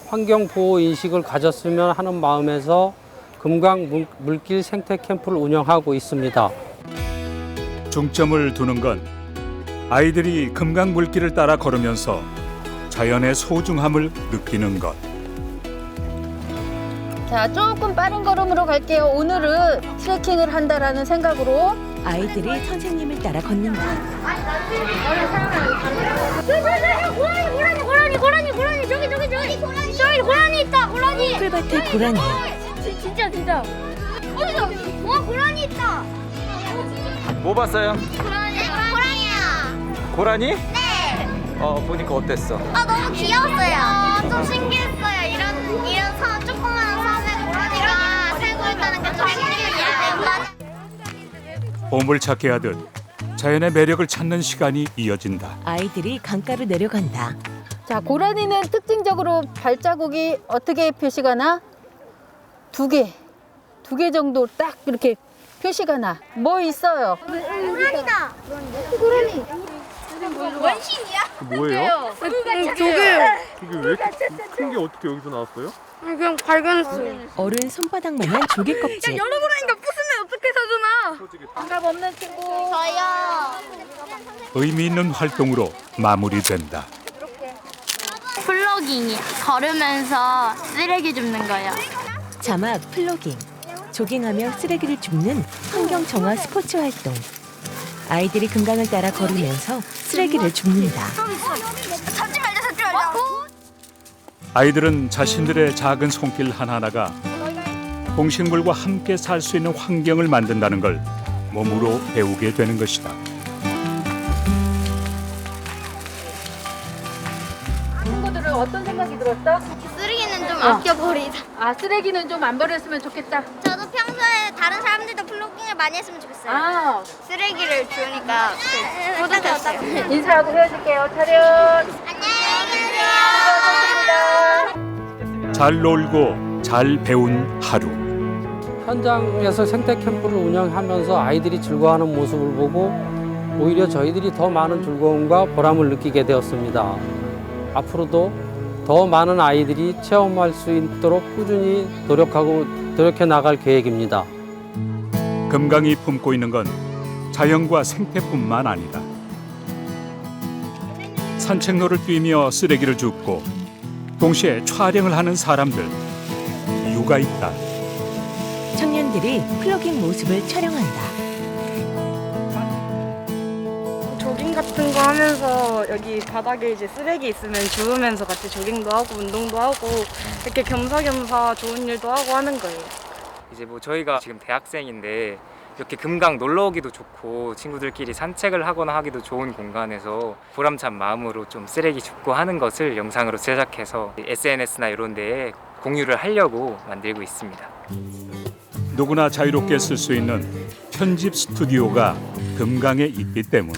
환경 보호 인식을 가졌으면 하는 마음에서 금강 물길 생태 캠프를 운영하고 있습니다. 중점을 두는 건 아이들이 금강 물길을 따라 걸으면서 자연의 소중함을 느끼는 것. 자, 조금 빠른 걸음으로 갈게요. 오늘은 트레킹을 한다라는 생각으로 아이들이 선생님을 따라 걷는다. 고라니 저기 고라니 있다. 고라니. 풀밭에 고라니. 진짜 어디서? 고라니 있다. 뭐 봤어요? 고라니야. 고라니? 네. 보니까 어땠어? 너무 귀여웠어요. 좀 신기했어요. 이런 조그만 섬에 고라니가 살고 있다는 게 좀 신기해요. 보물찾기 하듯 자연의 매력을 찾는 시간이 이어진다. 아이들이 강가로 내려간다. 자, 고라니는 특징적으로 발자국이 어떻게 표시가 나? 두 개 정도 딱 이렇게 표시가 나. 뭐 있어요? 고라니다. 고라니. 원신이야? 뭐예요? 조개 왜 이렇게 큰 게 어떻게 여기서 나왔어요? 그냥 발견했어요. 어른 손바닥만한 조개 껍질. 열어보라니까 부수면 어떻게 사주나? 장갑 없는 친구. 저요. 의미 있는 활동으로 마무리된다. 플러깅이야. 걸으면서 쓰레기 줍는 거야. 자막 플로깅. 조깅하며 쓰레기를 줍는 환경 정화 스포츠 활동. 아이들이 금강을 따라 걸으면서 쓰레기를 줍는다. 잡지 말자. 아이들은 자신들의 작은 손길 하나하나가 동식물과 함께 살 수 있는 환경을 만든다는 걸 몸으로 배우게 되는 것이다. 친구들은 어떤 생각이 들었어? 쓰레기는 좀 아껴버리자. 쓰레기는 좀 안 버렸으면 좋겠다. 저도 평소에 다른 사람들도 플로깅을 많이 했으면 좋겠어요. 쓰레기를 주우니까 뿌듯했어요. 인사하고 헤어질게요. 차렷. 잘 놀고 잘 배운 하루. 현장에서 생태 캠프를 운영하면서 아이들이 즐거워하는 모습을 보고 오히려 저희들이 더 많은 즐거움과 보람을 느끼게 되었습니다. 앞으로도 더 많은 아이들이 체험할 수 있도록 꾸준히 노력해 나갈 계획입니다. 금강이 품고 있는 건 자연과 생태뿐만 아니다. 산책로를 뛰며 쓰레기를 줍고 동시에 촬영을 하는 사람들, 이유가 있다. 청년들이 플로깅 모습을 촬영한다. 조깅 같은 거 하면서 여기 바닥에 이제 쓰레기 있으면 주우면서 같이 조깅도 하고 운동도 하고 이렇게 겸사겸사 좋은 일도 하고 하는 거예요. 이제 뭐 저희가 지금 대학생인데 이렇게 금강 놀러 오기도 좋고 친구들끼리 산책을 하거나 하기도 좋은 공간에서 보람찬 마음으로 좀 쓰레기 줍고 하는 것을 영상으로 제작해서 SNS나 이런 데에 공유를 하려고 만들고 있습니다. 누구나 자유롭게 쓸 수 있는 편집 스튜디오가 금강에 있기 때문.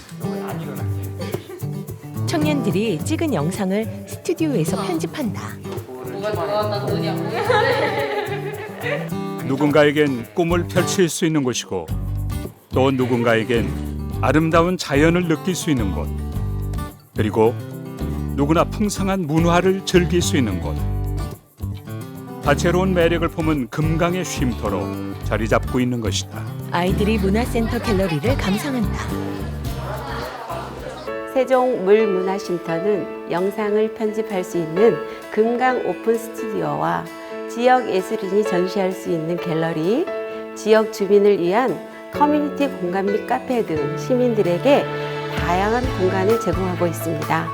청년들이 찍은 영상을 스튜디오에서 편집한다. 뭐가 좋아한다 눈이 안 보이는데. 누군가에겐 꿈을 펼칠 수 있는 곳이고 또 누군가에겐 아름다운 자연을 느낄 수 있는 곳, 그리고 누구나 풍성한 문화를 즐길 수 있는 곳. 다채로운 매력을 품은 금강의 쉼터로 자리 잡고 있는 것이다. 아이들이 문화센터 갤러리를 감상한다. 세종 물문화쉼터는 영상을 편집할 수 있는 금강 오픈 스튜디오와 지역 예술인이 전시할 수 있는 갤러리, 지역 주민을 위한 커뮤니티 공간 및 카페 등 시민들에게 다양한 공간을 제공하고 있습니다.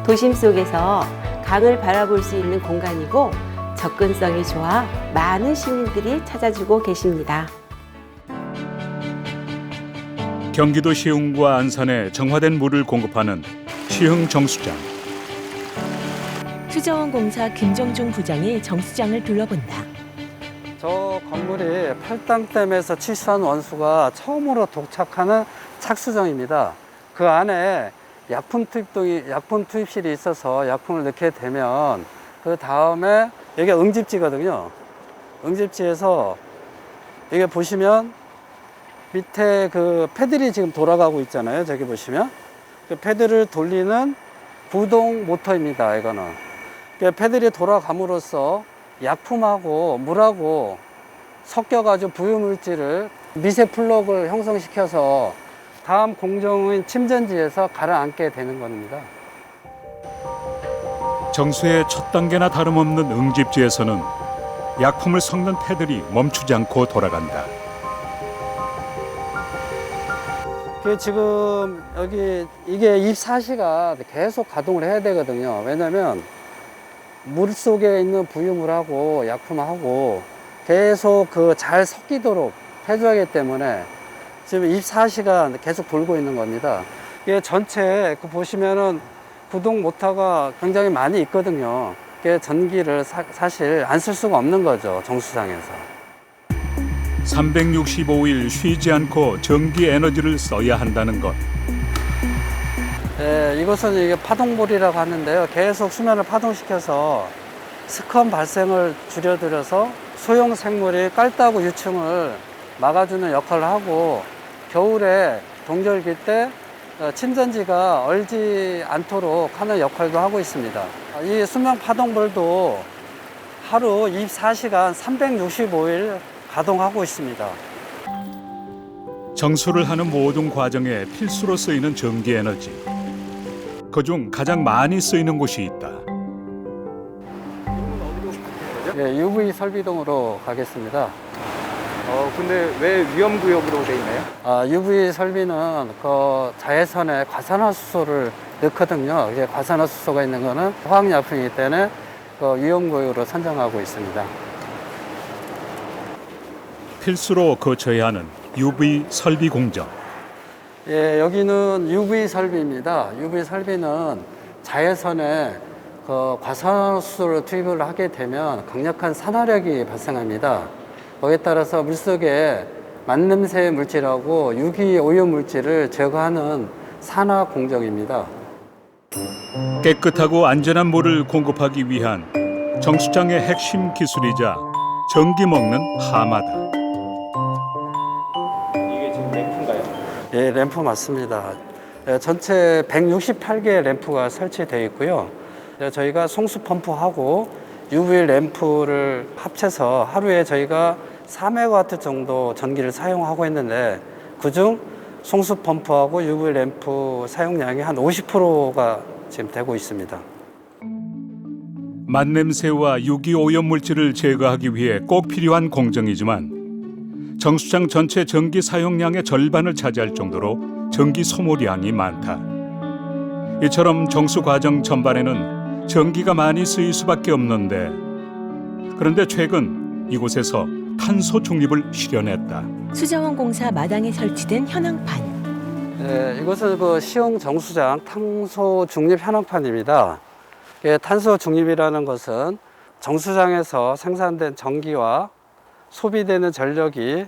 도심 속에서 강을 바라볼 수 있는 공간이고 접근성이 좋아 많은 시민들이 찾아주고 계십니다. 경기도 시흥과 안산에 정화된 물을 공급하는 시흥 정수장. 수자원공사 김정중 부장이 정수장을 둘러본다. 저 건물이 팔당댐에서 취수한 원수가 처음으로 도착하는 착수정입니다. 그 안에 약품 투입실이 있어서 약품을 넣게 되면 그 다음에 여기가 응집지거든요. 응집지에서 여기 보시면 밑에 그 패들이 지금 돌아가고 있잖아요. 저기 보시면 그 패들을 돌리는 부동 모터입니다. 이거는 그 패들이 돌아감으로써 약품하고 물하고 섞여가지고 부유물질을 미세 플럭을 형성시켜서 다음 공정인 침전지에서 가라앉게 되는 겁니다. 정수의 첫 단계나 다름없는 응집지에서는 약품을 섞는 패들이 멈추지 않고 돌아간다. 지금 여기 이게 24시간 계속 가동을 해야 되거든요. 왜냐면 물 속에 있는 부유물하고 약품하고 계속 그 잘 섞이도록 해줘야 하기 때문에 지금 24시간 계속 돌고 있는 겁니다. 이게 전체 그 보시면은 구동 모터가 굉장히 많이 있거든요. 이게 전기를 사실 안 쓸 수가 없는 거죠. 정수장에서. 365일 쉬지 않고 전기 에너지를 써야 한다는 것. 네, 이것은 이게 파동볼이라고 하는데요. 계속 수면을 파동시켜서 스컴 발생을 줄여들여서 소형 생물이 깔따구 유충을 막아주는 역할을 하고 겨울에 동절기 때 침전지가 얼지 않도록 하는 역할도 하고 있습니다. 이 수면 파동볼도 하루 24시간 365일 가동하고 있습니다. 정수를 하는 모든 과정에 필수로 쓰이는 전기 에너지. 그중 가장 많이 쓰이는 곳이 있다. 네, UV 설비동으로 가겠습니다. 근데 왜 위험구역으로 돼 있나요? UV 설비는 그 자외선에 과산화수소를 넣거든요. 이제 과산화수소가 있는 거는 화학약품이기 때문에 그 위험구역으로 선정하고 있습니다. 필수로 거쳐야 하는 UV 설비 공정. 예, 여기는 UV 설비입니다. UV 설비는 자외선에 그 과산화수소를 투입을 하게 되면 강력한 산화력이 발생합니다. 거기에 따라서 물속에 만냄새 물질하고 유기 오염 물질을 제거하는 산화 공정입니다. 깨끗하고 안전한 물을 공급하기 위한 정수장의 핵심 기술이자 전기 먹는 하마다. 이게 지금 램프인가요? 예, 램프 맞습니다. 예, 전체 168개의 램프가 설치되어 있고요. 저희가 송수 펌프하고 UV 램프를 합쳐서 하루에 저희가 4메가와트 정도 전기를 사용하고 있는데 그중 송수 펌프하고 UV 램프 사용량이 한 50%가 지금 되고 있습니다. 만냄새와 유기 오염 물질을 제거하기 위해 꼭 필요한 공정이지만 정수장 전체 전기 사용량의 절반을 차지할 정도로 전기 소모량이 많다. 이처럼 정수 과정 전반에는 전기가 많이 쓰일 수밖에 없는데, 그런데 최근 이곳에서 탄소 중립을 실현했다. 수자원 공사 마당에 설치된 현황판. 네, 이것은 그 시흥 정수장 탄소 중립 현황판입니다. 탄소 중립이라는 것은 정수장에서 생산된 전기와 소비되는 전력이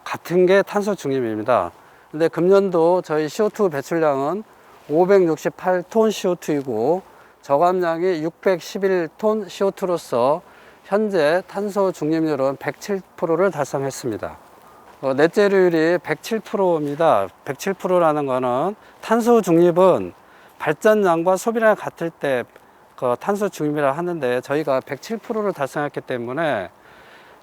같은 게 탄소 중립입니다. 근데 금년도 저희 CO2 배출량은 568톤 CO2이고 저감량이 611톤 CO2로서 현재 탄소 중립률은 107%를 달성했습니다. 넷제로율이 107%입니다. 107%라는 것은 탄소 중립은 발전량과 소비량이 같을 때 그 탄소 중립이라 하는데 저희가 107%를 달성했기 때문에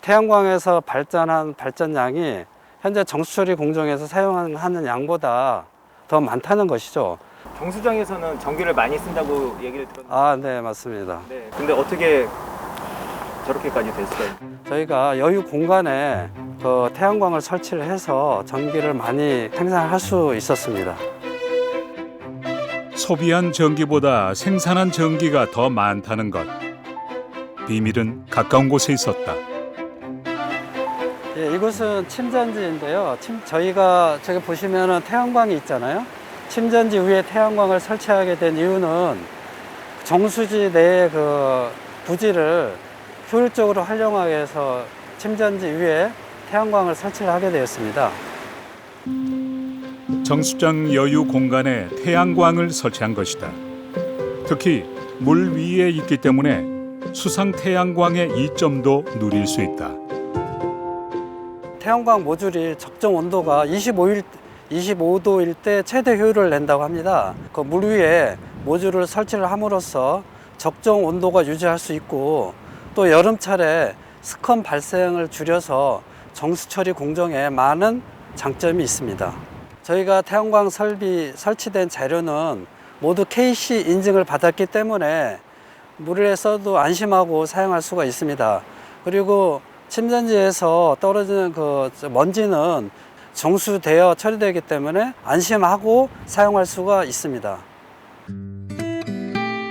태양광에서 발전한 발전량이 현재 정수처리 공정에서 사용하는 양보다 더 많다는 것이죠. 정수장에서는 전기를 많이 쓴다고 얘기를 들었는데. 아, 네, 맞습니다. 네. 근데 어떻게 저렇게까지 됐어요? 저희가 여유 공간에 그 태양광을 설치를 해서 전기를 많이 생산할 수 있었습니다. 소비한 전기보다 생산한 전기가 더 많다는 것. 비밀은 가까운 곳에 있었다. 예, 이곳은 침전지인데요. 저희가 저기 보시면은 태양광이 있잖아요. 침전지 위에 태양광을 설치하게 된 이유는 정수지 내의 그 부지를 효율적으로 활용하기 위해서 침전지 위에 태양광을 설치를 하게 되었습니다. 정수장 여유 공간에 태양광을 설치한 것이다. 특히 물 위에 있기 때문에 수상 태양광의 이점도 누릴 수 있다. 태양광 모듈이 적정 온도가 25도일 때 최대 효율을 낸다고 합니다. 그 물 위에 모듈을 설치를 함으로써 적정 온도가 유지할 수 있고 또 여름철에 스컴 발생을 줄여서 정수처리 공정에 많은 장점이 있습니다. 저희가 태양광 설치된 자료는 모두 KC 인증을 받았기 때문에 물에 써도 안심하고 사용할 수가 있습니다. 그리고 침전지에서 떨어지는 그 먼지는 정수되어 처리되기 때문에 안심하고 사용할 수가 있습니다.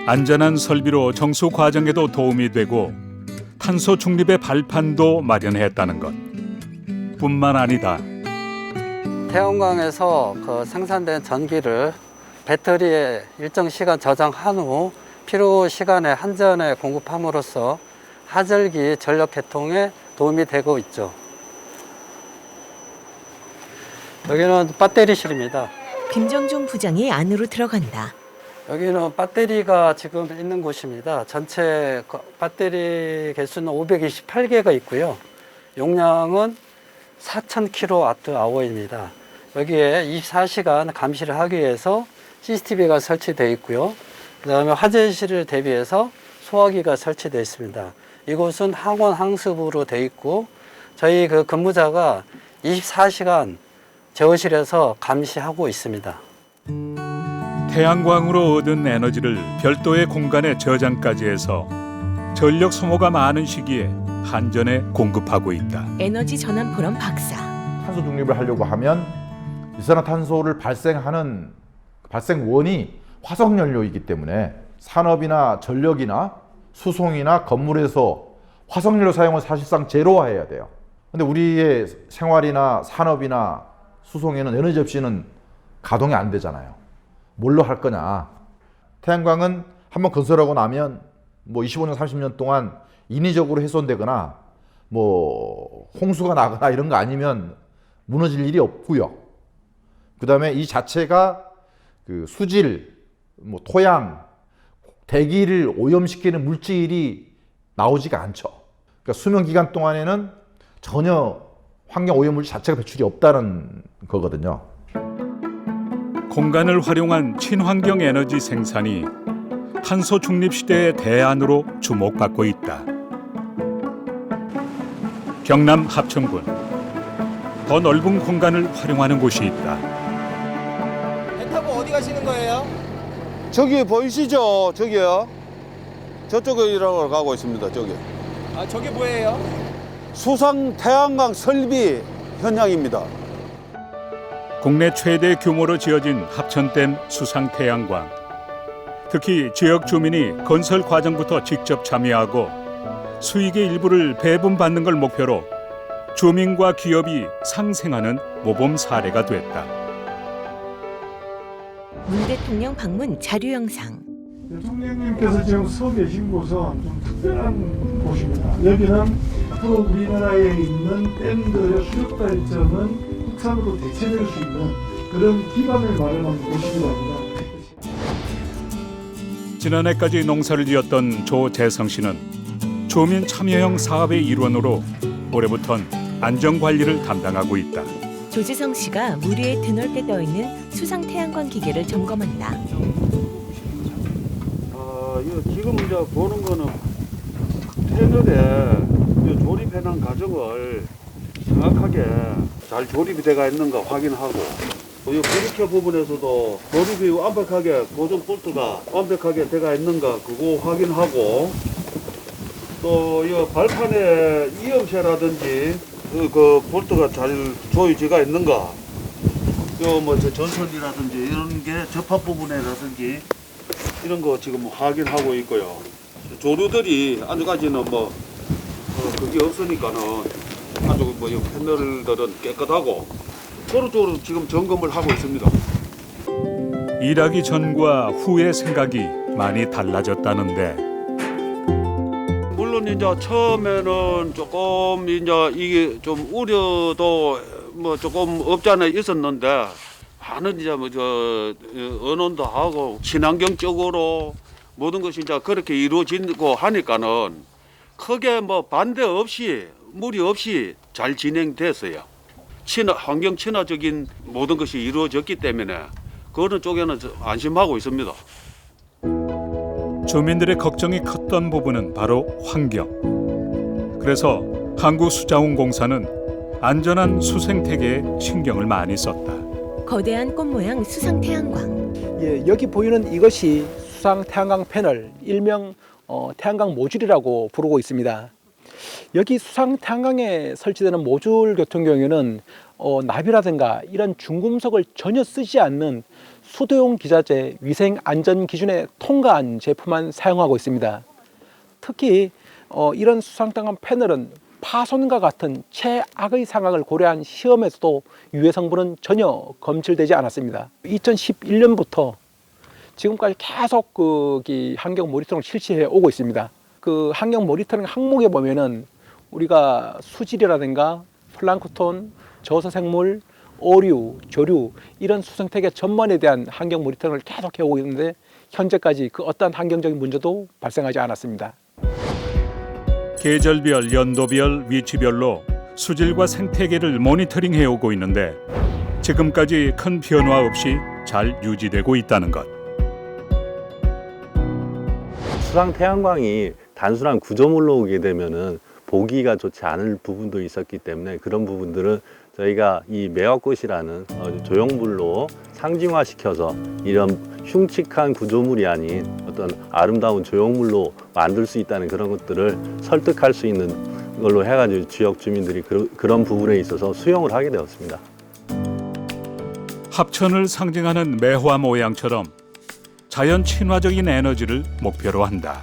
안전한 설비로 정수 과정에도 도움이 되고 탄소 중립의 발판도 마련했다는 것. 뿐만 아니다. 태양광에서 그 생산된 전기를 배터리에 일정 시간 저장한 후 필요 시간에 한전에 공급함으로써 하절기 전력 개통에 도움이 되고 있죠. 여기는 배터리실입니다. 김정중 부장이 안으로 들어간다. 여기는 배터리가 지금 있는 곳입니다. 전체 배터리 개수는 528개가 있고요. 용량은 4000kWh입니다. 여기에 24시간 감시를 하기 위해서 CCTV가 설치되어 있고요. 그 다음에 화재실을 대비해서 소화기가 설치되어 있습니다. 이곳은 항원 항습으로 되어 있고 저희 그 근무자가 24시간 제어실에서 감시하고 있습니다. 태양광으로 얻은 에너지를 별도의 공간에 저장까지 해서 전력 소모가 많은 시기에 한전에 공급하고 있다. 에너지 전환 포럼 박사. 탄소 중립을 하려고 하면 이산화탄소를 발생하는 발생원이 화석연료이기 때문에 산업이나 전력이나 수송이나 건물에서 화석연료 사용을 사실상 제로화해야 돼요. 근데 우리의 생활이나 산업이나 수송에는 에너지 없이는 가동이 안 되잖아요. 뭘로 할 거냐. 태양광은 한번 건설하고 나면 뭐 25년, 30년 동안 인위적으로 훼손되거나 뭐 홍수가 나거나 이런 거 아니면 무너질 일이 없고요. 그 다음에 이 자체가 그 수질, 뭐 토양, 대기를 오염시키는 물질이 나오지가 않죠. 그러니까 수명 기간 동안에는 전혀 환경 오염물질 자체가 배출이 없다는 거거든요. 공간을 활용한 친환경 에너지 생산이 탄소 중립 시대의 대안으로 주목받고 있다. 경남 합천군. 더 넓은 공간을 활용하는 곳이 있다. 배 타고 어디 가시는 거예요? 저기 보이시죠? 저기요. 저쪽으로 가고 있습니다. 저기. 아, 저게 뭐예요? 수상 태양광 설비 현장입니다. 국내 최대 규모로 지어진 합천댐 수상 태양광. 특히 지역 주민이 건설 과정부터 직접 참여하고 수익의 일부를 배분받는 걸 목표로 주민과 기업이 상생하는 모범 사례가 됐다. 문 대통령 방문 자료 영상. 대통령님께서 지금 서 계신 곳은 좀 특별한 곳입니다. 여기는 앞으로 우리나라에 있는 댐들의 수력 발전은 국산으로 대체될 수 있는 그런 기반을 마련한 곳이기도 합니다. 지난해까지 농사를 지었던 조재성 씨는 주민 참여형 사업의 일원으로 올해부턴 안전관리를 담당하고 있다. 조지성 씨가 물 위에 드넓게 떠있는 수상 태양광 기계를 점검한다. 지금 이제 보는 거는 패널에 조립해놓은 과정을 정확하게 잘 조립이 돼가 있는가 확인하고, 이 브리켜 부분에서도 조립이 완벽하게 고정 볼트가 완벽하게 돼가 있는가 그거 확인하고, 또 이 발판에 이음새라든지 그 볼트가 잘 조이지가 있는가, 뭐 전선이라든지 이런 게 접합 부분이라든지 이런 거 지금 확인하고 있고요. 조류들이 아직까지는 그게 없으니까는 아주 이 패널들은 깨끗하고 그런 쪽으로 지금 점검을 하고 있습니다. 일하기 전과 후의 생각이 많이 달라졌다는데. 물론 이제 처음에는 조금 이제 이게 좀 우려도 조금 없지 않아 있었는데, 많은 이제 언론도 하고 친환경적으로 모든 것이 이제 그렇게 이루어지고 하니까는 크게 반대 없이 무리 없이 잘 진행됐어요. 환경 친화적인 모든 것이 이루어졌기 때문에 그런 쪽에는 안심하고 있습니다. 주민들의 걱정이 컸던 부분은 바로 환경. 그래서 한국수자원공사는 안전한 수생태계에 신경을 많이 썼다. 거대한 꽃 모양 수상 태양광. 예, 여기 보이는 이것이 수상 태양광 패널, 일명 태양광 모듈이라고 부르고 있습니다. 여기 수상 태양광에 설치되는 모듈 같은 경우에는 나비라든가 이런 중금속을 전혀 쓰지 않는 수도용 기자재 위생 안전 기준에 통과한 제품만 사용하고 있습니다. 특히 이런 수상 태양광 패널은 파손과 같은 최악의 상황을 고려한 시험에서도 유해 성분은 전혀 검출되지 않았습니다. 2011년부터 지금까지 계속 환경 모니터링을 실시해 오고 있습니다. 그 환경 모니터링 항목에 보면은 우리가 수질이라든가 플랑크톤, 저서생물, 어류, 조류 이런 수생태계 전반에 대한 환경 모니터링을 계속 해오고 있는데 현재까지 그 어떠한 환경적인 문제도 발생하지 않았습니다. 계절별, 연도별, 위치별로 수질과 생태계를 모니터링해오고 있는데 지금까지 큰 변화 없이 잘 유지되고 있다는 것. 수상 태양광이 단순한 구조물로 오게 되면은 보기가 좋지 않을 부분도 있었기 때문에 그런 부분들은 저희가 이 매화꽃이라는 조형물로 상징화시켜서 이런 흉측한 구조물이 아닌 어떤 아름다운 조형물로 만들 수 있다는 그런 것들을 설득할 수 있는 걸로 해가지고 지역 주민들이 그런 부분에 있어서 수용을 하게 되었습니다. 합천을 상징하는 매화 모양처럼 자연 친화적인 에너지를 목표로 한다.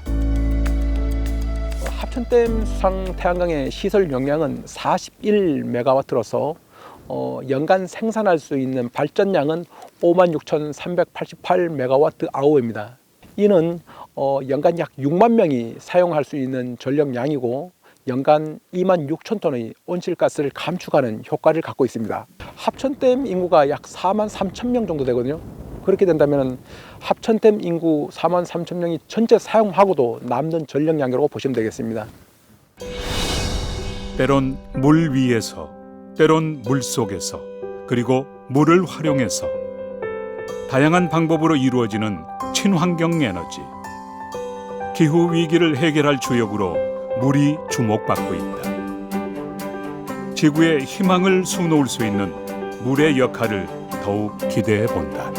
합천댐 수상 태양광의 시설 용량은 41메가와트로서 연간 생산할 수 있는 발전량은 56,388메가와트 아워입니다. 이는 연간 약 6만 명이 사용할 수 있는 전력량이고 연간 26,000톤의 온실가스를 감축하는 효과를 갖고 있습니다. 합천댐 인구가 약 4만 3천 명 정도 되거든요. 그렇게 된다면 합천댐 인구 4만 3천 명이 전체 사용하고도 남는 전력량이라고 보시면 되겠습니다. 때론 물 위에서, 때론 물 속에서, 그리고 물을 활용해서 다양한 방법으로 이루어지는 친환경 에너지. 기후 위기를 해결할 주역으로 물이 주목받고 있다. 지구에 희망을 수놓을 수 있는 물의 역할을 더욱 기대해 본다.